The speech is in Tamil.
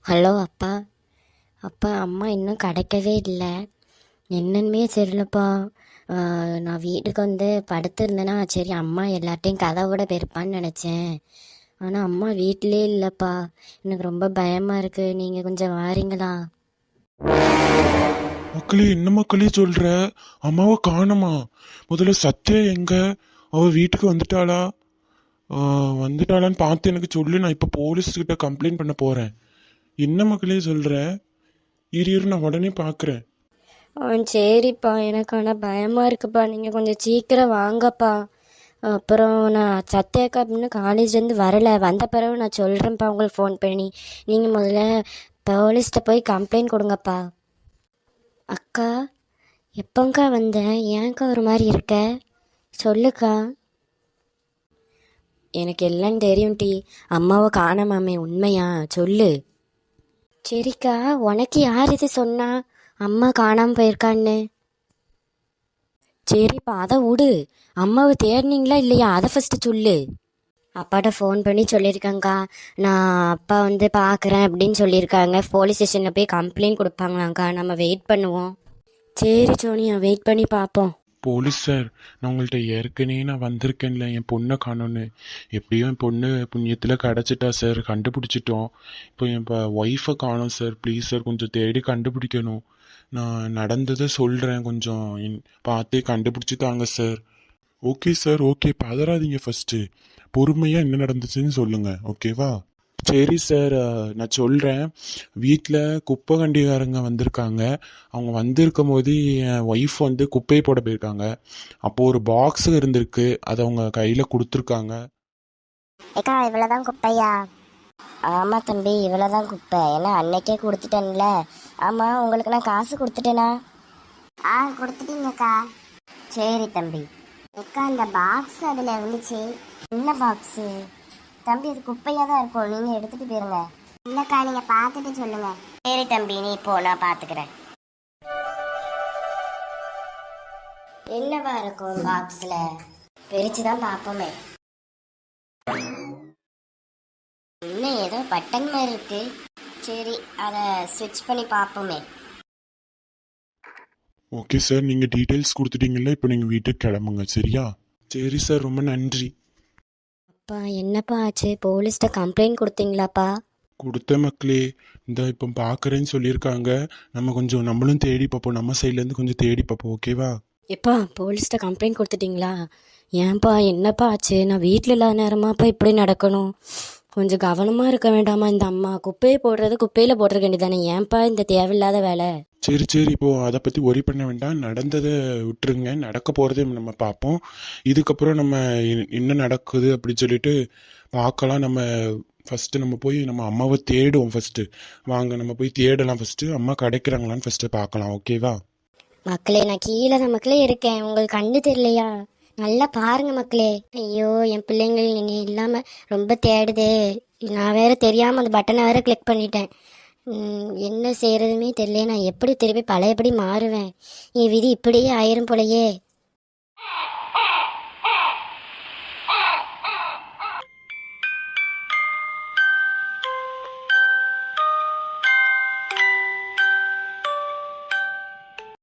ஹலோ அப்பா. அப்பா, அம்மா இன்னும் கிடைக்கவே இல்லை. என்னன்னுமே தெரியலப்பா. நான் வீட்டுக்கு வந்து படுத்திருந்தேன்னா சரி அம்மா எல்லார்ட்டையும் கதை விட போயிருப்பான்னு நினச்சேன். ஆனால் அம்மா வீட்டிலே இல்லைப்பா. எனக்கு ரொம்ப பயமாக இருக்குது. நீங்கள் கொஞ்சம் வாரீங்களா? மக்களே, என்ன மக்களே சொல்ற? அம்மாவை காணுமா? முதல்ல சத்யா எங்க? அவ வீட்டுக்கு வந்துட்டாளா? வந்துட்டாளான்னு பார்த்து எனக்கு சொல்லு. நான் இப்ப போலீஸ் கிட்ட கம்ப்ளைண்ட் பண்ண போறேன். என்ன மக்களே சொல்ற? இரு நான் உடனே பாக்குறேன். சரிப்பா, எனக்கு ஆனால் பயமாக இருக்குப்பா. நீங்கள் கொஞ்சம் சீக்கிரம் வாங்கப்பா. அப்புறம் நான் சத்யாக்கா அப்படின்னு காலேஜ்லேருந்து வரலை. வந்த பிறகு நான் சொல்கிறேன்ப்பா உங்களுக்கு ஃபோன் பண்ணி. நீங்கள் முதல்ல போலீஸ்கிட்ட போய் கம்ப்ளைண்ட் கொடுங்கப்பா. அக்கா, எப்போங்க்கா வந்தேன்? ஏன்க்கா ஒரு மாதிரி இருக்க? சொல்லுக்கா. எனக்கு எல்லாம் தெரியும் டி. அம்மாவை காணாமாமே, உண்மையா? சொல்லு. சரிக்கா, உனக்கு யார் இது சொன்னா அம்மா காணாமல் போயிருக்கான்னு? சரிப்பா, அதை விடு. அம்மாவை தேடினீங்களா இல்லையா அதை ஃபஸ்ட்டு சொல்லு. அப்பாட்ட ஃபோன் பண்ணி சொல்லியிருக்கேங்க்கா. நான் அப்பா வந்து பார்க்குறேன் அப்படின்னு சொல்லியிருக்காங்க. போலீஸ் ஸ்டேஷனில் போய் கம்ப்ளைண்ட் கொடுப்பாங்களாங்க்கா. நம்ம வெயிட் பண்ணுவோம். சரி சோனியா, வெயிட் பண்ணி பார்ப்போம். போலீஸ் சார், நான் உங்கள்ட்ட ஏற்கனவே நான் வந்திருக்கேன்ல என் பொண்ணை காணோன்னு. எப்படியும் என் பொண்ணு புண்ணியத்தில் கிடச்சிட்டா சார், கண்டுபிடிச்சிட்டோம். இப்போ என் ஒய்ஃபை காணோம் சார். ப்ளீஸ் சார், கொஞ்சம் தேடி கண்டுபிடிக்கணும். நான் நடந்ததை சொல்கிறேன், கொஞ்சம் பார்த்தே கண்டுபிடிச்சி தாங்க சார். ஓகே சார், ஓகே, பதறாதீங்க. ஃபர்ஸ்ட் பொறுமையாக என்ன நடந்துச்சுன்னு சொல்லுங்க, ஓகேவா? சரி சார், நான் சொல்கிறேன். வீட்டில் குப்பை வண்டிக்காரங்க வந்திருக்காங்க. அவங்க வந்திருக்கும் போது என் ஒய்ஃப் வந்து குப்பையை போட போயிருக்காங்க. அப்போது ஒரு பாக்ஸ் இருந்திருக்கு, அதை அவங்க கையில் கொடுத்துருக்காங்க. ஏக்கா இவ்வளோதான் குப்பையா? ஆமாம் தம்பி, இவ்வளோதான் குப்பை. ஏன்னா அன்னைக்கே கொடுத்துட்டேன்ல. ஆமாம், உங்களுக்கு நான் காசு கொடுத்துட்டேனா? கொடுத்துட்டீங்கக்கா. சரி தம்பி. ஏக்கா இந்த பாக்ஸ் அதில் இருந்துச்சு. என்ன பாக்ஸு? தம்பி அது குப்பையாக தான் இருக்கும், நீங்கள் எடுத்துகிட்டு போயிருங்க. இல்லைக்கா, நீங்கள் பார்த்துட்டு சொல்லுங்கள். சரி தம்பி, நீ போ, நான் பார்த்துக்கிறேன். என்னவா இருக்கும் பாக்ஸில்? பிரித்து தான் பார்ப்போமே. இன்னும் ஏதோ பட்டன் மாதிரி இருக்கு. சரி, அதை ஸ்விட்ச் பண்ணி பார்ப்போமே. ஓகே சார், நீங்கள் டீட்டெயில்ஸ் கொடுத்துட்டீங்கல்ல, இப்போ நீங்கள் வீட்டுக்கு கிளம்புங்க, சரியா? சரி சார், ரொம்ப நன்றி. அப்பா, என்னப்பா ஆச்சு? போலீஸ்கிட்ட கம்ப்ளைண்ட் கொடுத்தீங்களாப்பா? கொடுத்த மக்களே, இந்த இப்போ பார்க்குறேன்னு சொல்லியிருக்காங்க. நம்ம கொஞ்சம் நம்மளும் தேடி பார்ப்போம், நம்ம சைட்லேருந்து கொஞ்சம் தேடி பார்ப்போம், ஓகேவா? எப்பா, போலீஸ்கிட்ட கம்ப்ளைண்ட் கொடுத்துட்டீங்களா? ஏன்ப்பா, என்னப்பா ஆச்சு? நான் வீட்டில் இல்லாத நேரமாப்பா இப்படி நடக்கணும்? கொஞ்சம் கவனமாக இருக்க வேண்டாமா? இந்த அம்மா குப்பையை போடுறது குப்பையில் போட்டிருக்க வேண்டியதானே. ஏன்ப்பா இந்த தேவையில்லாத வேலை? சரி சரி, இப்போ அதை பற்றி ஒரி பண்ண வேண்டாம். நடந்ததை விட்டுருங்க, நடக்க போகிறதே நம்ம பார்ப்போம். இதுக்கப்புறம் நம்ம என்ன நடக்குது அப்படின்னு சொல்லிட்டு பார்க்கலாம். நம்ம ஃபஸ்ட்டு நம்ம போய் நம்ம அம்மாவை தேடுவோம். ஃபஸ்ட்டு வாங்க நம்ம போய் தேடலாம். ஃபஸ்ட்டு அம்மா கிடைக்கிறாங்களான்னு ஃபஸ்ட்டு பார்க்கலாம், ஓகேவா? மக்களே, நான் கீழே தான் மக்களே இருக்கேன். உங்களுக்கு கண்டு தெரியலையா? நல்லா பாருங்க மக்களே. ஐயோ, என் பிள்ளைங்கள் நீ இல்லாமல் ரொம்ப தேடுதே. நான் வேற தெரியாமல் அந்த பட்டனை வேற கிளிக் பண்ணிட்டேன். என்ன செய்கிறதுமே தெரியல. நான் எப்படி திருப்பி பழையபடி மாறுவேன்? என் விதி இப்படியே ஆயிரும் போலையே.